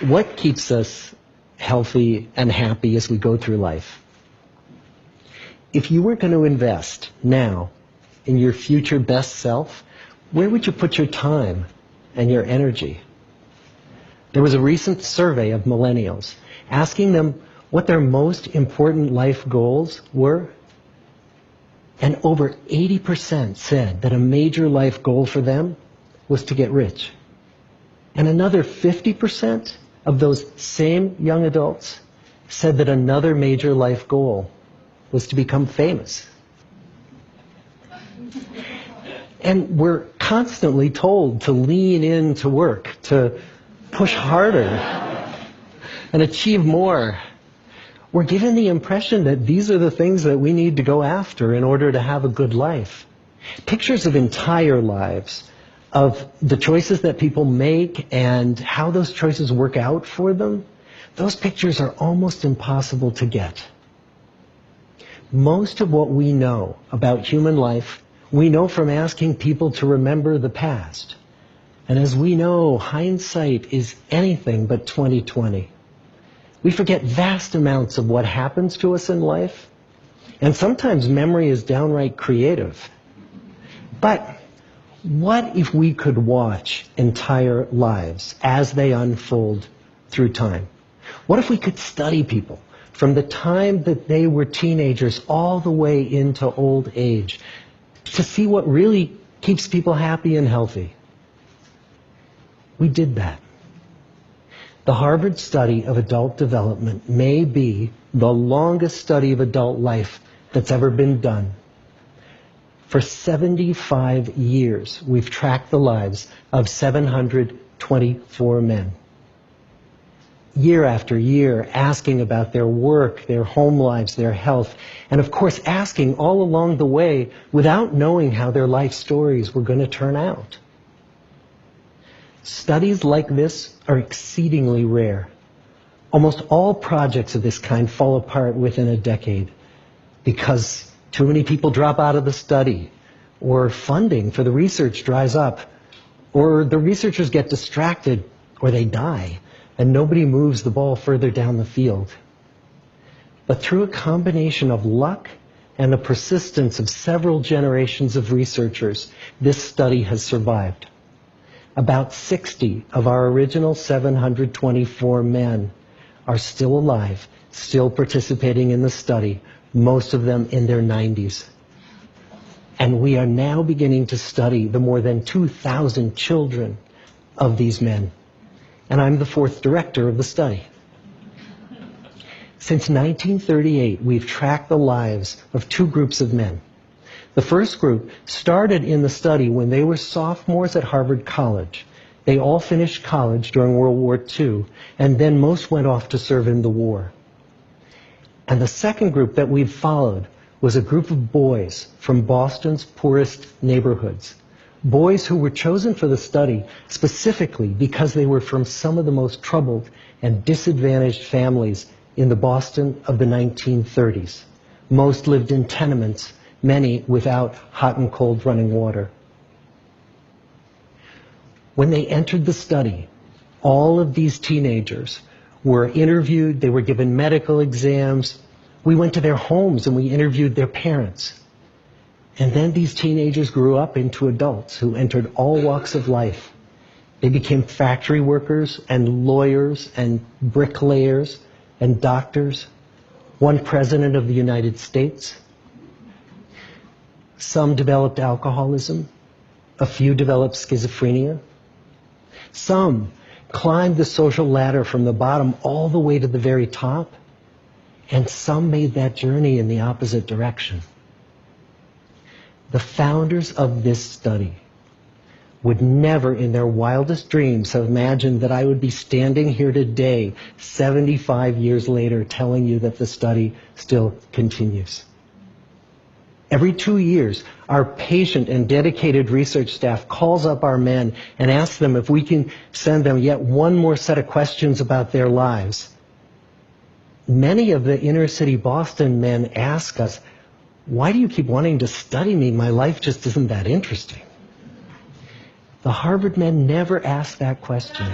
What keeps us healthy and happy as we go through life? If you were going to invest now in your future best self, where would you put your time and your energy? There was a recent survey of millennials asking them what their most important life goals were. And over 80% said that a major life goal for them was to get rich. And another 50% of those same young adults said that another major life goal was to become famous. And we're constantly told to lean into work, to push harder and achieve more. We're given the impression that these are the things that we need to go after in order to have a good life. Pictures of entire lives, of the choices that people make and how those choices work out for them, those pictures are almost impossible to get. Most of what we know about human life, we know from asking people to remember the past. And as we know, hindsight is anything but 20/20. We forget vast amounts of what happens to us in life, and sometimes memory is downright creative. But what if we could watch entire lives as they unfold through time? What if we could study people from the time that they were teenagers all the way into old age to see what really keeps people happy and healthy? We did that. The Harvard study of adult development may be the longest study of adult life that's ever been done. For 75 years, we've tracked the lives of 724 men. Year after year, asking about their work, their home lives, their health, and of course asking all along the way without knowing how their life stories were going to turn out. Studies like this are exceedingly rare. Almost all projects of this kind fall apart within a decade because too many people drop out of the study, or funding for the research dries up, or the researchers get distracted, or they die, and nobody moves the ball further down the field. But through a combination of luck and the persistence of several generations of researchers, this study has survived. About 60 of our original 724 men are still alive, still participating in the study, most of them in their 90s. And we are now beginning to study the more than 2,000 children of these men. And I'm the fourth director of the study. Since 1938, we've tracked the lives of two groups of men. The first group started in the study when they were sophomores at Harvard College. They all finished college during World War II, and then most went off to serve in the war. And the second group that we've followed was a group of boys from Boston's poorest neighborhoods. Boys who were chosen for the study specifically because they were from some of the most troubled and disadvantaged families in the Boston of the 1930s. Most lived in tenements, many without hot and cold running water. When they entered the study, all of these teenagers were interviewed, they were given medical exams. We went to their homes and we interviewed their parents. And then these teenagers grew up into adults who entered all walks of life. They became factory workers and lawyers and bricklayers and doctors. One president of the United States. Some developed alcoholism. A few developed schizophrenia. Some climbed the social ladder from the bottom all the way to the very top. And some made that journey in the opposite direction. The founders of this study would never in their wildest dreams have imagined that I would be standing here today, 75 years later, telling you that the study still continues. Every 2 years, our patient and dedicated research staff calls up our men and asks them if we can send them yet one more set of questions about their lives. Many of the inner city Boston men ask us, why do you keep wanting to study me? My life just isn't that interesting. The Harvard men never ask that question.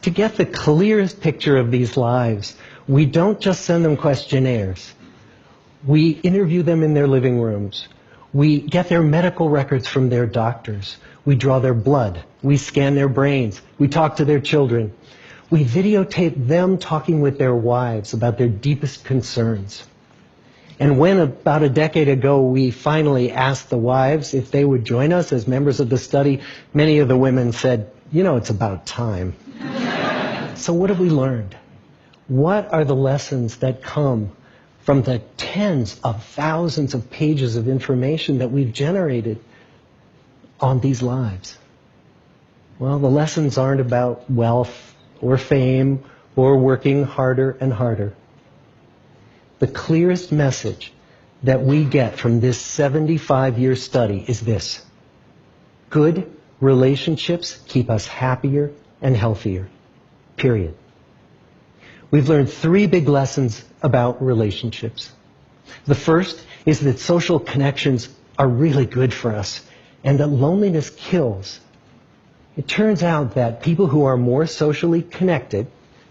To get the clearest picture of these lives, we don't just send them questionnaires. We interview them in their living rooms. We get their medical records from their doctors. We draw their blood. We scan their brains. We talk to their children. We videotape them talking with their wives about their deepest concerns. And when about a decade ago we finally asked the wives if they would join us as members of the study, many of the women said, it's about time. So what have we learned? What are the lessons that come from the tens of thousands of pages of information that we've generated on these lives? Well, the lessons aren't about wealth or fame or working harder and harder. The clearest message that we get from this 75-year study is this: good relationships keep us happier and healthier. Period. We've learned 3 big lessons about relationships. The first is that social connections are really good for us and that loneliness kills. It turns out that people who are more socially connected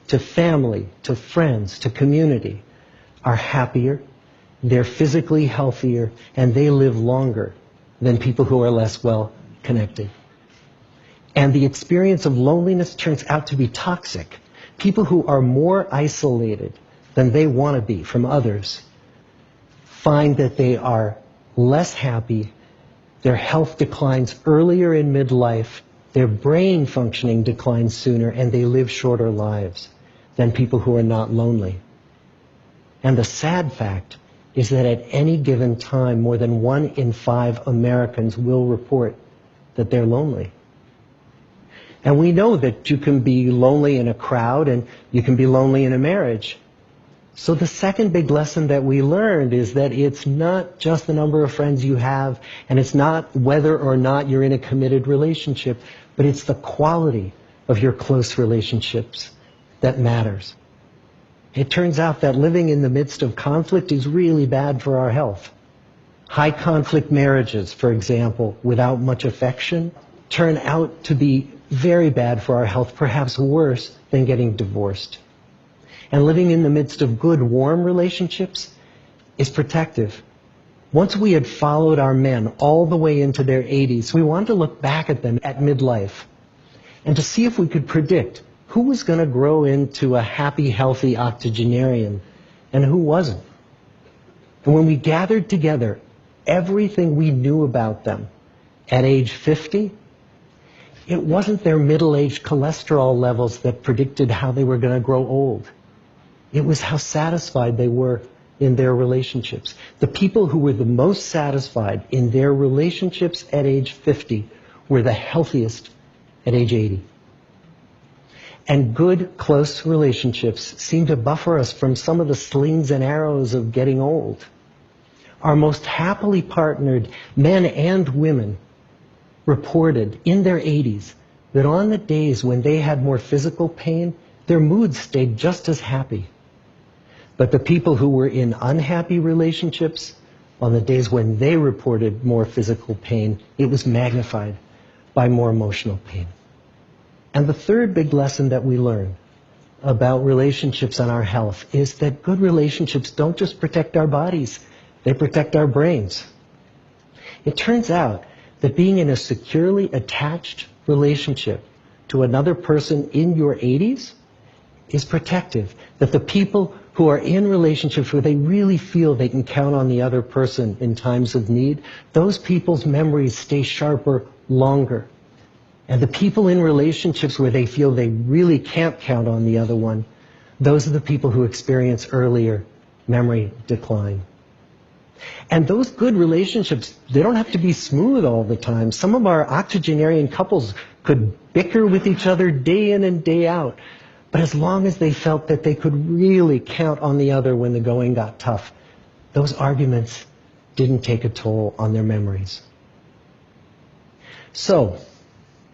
to family, to friends, to community are happier, they're physically healthier, and they live longer than people who are less well connected. And the experience of loneliness turns out to be toxic. People who are more isolated than they want to be from others find that they are less happy, their health declines earlier in midlife, their brain functioning declines sooner, and they live shorter lives than people who are not lonely. And the sad fact is that at any given time, more than 1 in 5 Americans will report that they're lonely. And we know that you can be lonely in a crowd and you can be lonely in a marriage. So the second big lesson that we learned is that it's not just the number of friends you have, and it's not whether or not you're in a committed relationship, but it's the quality of your close relationships that matters. It turns out that living in the midst of conflict is really bad for our health. High conflict marriages, for example, without much affection, turn out to be very bad for our health, perhaps worse than getting divorced. And living in the midst of good, warm relationships is protective. Once we had followed our men all the way into their 80s, we wanted to look back at them at midlife and to see if we could predict who was going to grow into a happy, healthy octogenarian and who wasn't. And when we gathered together everything we knew about them at age 50, it wasn't their middle-aged cholesterol levels that predicted how they were going to grow old. It was how satisfied they were in their relationships. The people who were the most satisfied in their relationships at age 50 were the healthiest at age 80. And good, close relationships seem to buffer us from some of the slings and arrows of getting old. Our most happily partnered men and women reported in their 80s that on the days when they had more physical pain, their moods stayed just as happy. But the people who were in unhappy relationships, on the days when they reported more physical pain, it was magnified by more emotional pain. And the third big lesson that we learn about relationships and our health is that good relationships don't just protect our bodies, they protect our brains. It turns out that being in a securely attached relationship to another person in your 80s is protective. That the people who are in relationships where they really feel they can count on the other person in times of need, those people's memories stay sharper longer. And the people in relationships where they feel they really can't count on the other one, those are the people who experience earlier memory decline. And those good relationships, they don't have to be smooth all the time. Some of our octogenarian couples could bicker with each other day in and day out. But as long as they felt that they could really count on the other when the going got tough, those arguments didn't take a toll on their memories. So,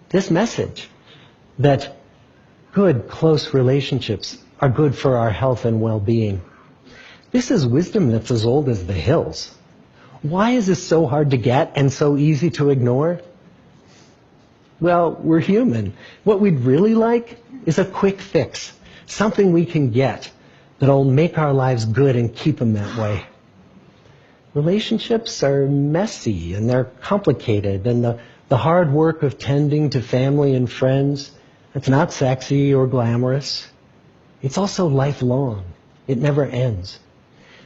this message that good, close relationships are good for our health and well-being, this is wisdom that's as old as the hills. Why is this so hard to get and so easy to ignore? Well, we're human. What we'd really like is a quick fix, something we can get that'll make our lives good and keep them that way. Relationships are messy and they're complicated, and the hard work of tending to family and friends, it's not sexy or glamorous. It's also lifelong. It never ends.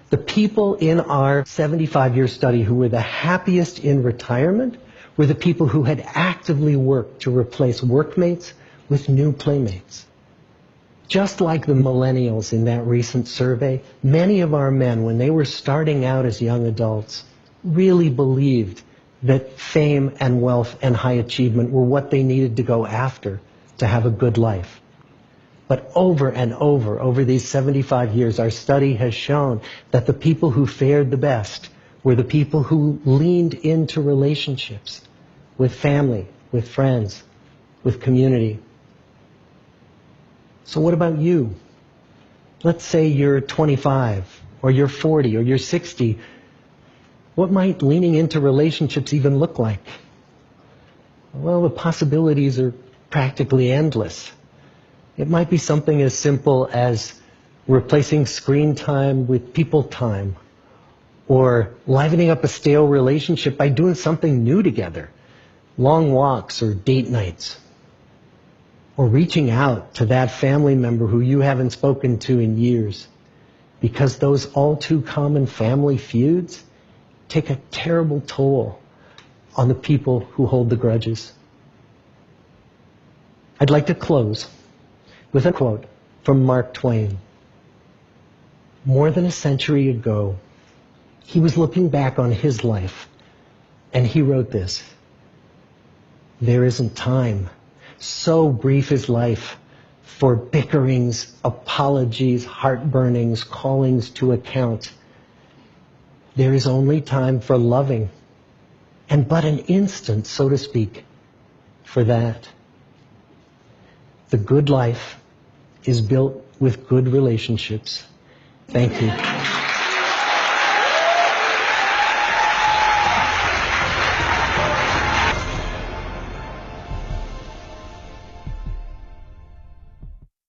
The people in our 75-year study who were the happiest in retirement were the people who had actively worked to replace workmates with new playmates. Just like the millennials in that recent survey, many of our men, when they were starting out as young adults, really believed that fame and wealth and high achievement were what they needed to go after to have a good life. But over and over these 75 years, our study has shown that the people who fared the best were the people who leaned into relationships with family, with friends, with community. So what about you? Let's say you're 25, or you're 40, or you're 60. What might leaning into relationships even look like? Well, the possibilities are practically endless. It might be something as simple as replacing screen time with people time, or livening up a stale relationship by doing something new together, long walks or date nights, or reaching out to that family member who you haven't spoken to in years, because those all too common family feuds take a terrible toll on the people who hold the grudges. I'd like to close with a quote from Mark Twain. More than a century ago, he was looking back on his life, and he wrote this: "There isn't time, so brief is life, for bickerings, apologies, heartburnings, callings to account. There is only time for loving, and but an instant, so to speak, for that." The good life is built with good relationships. Thank you.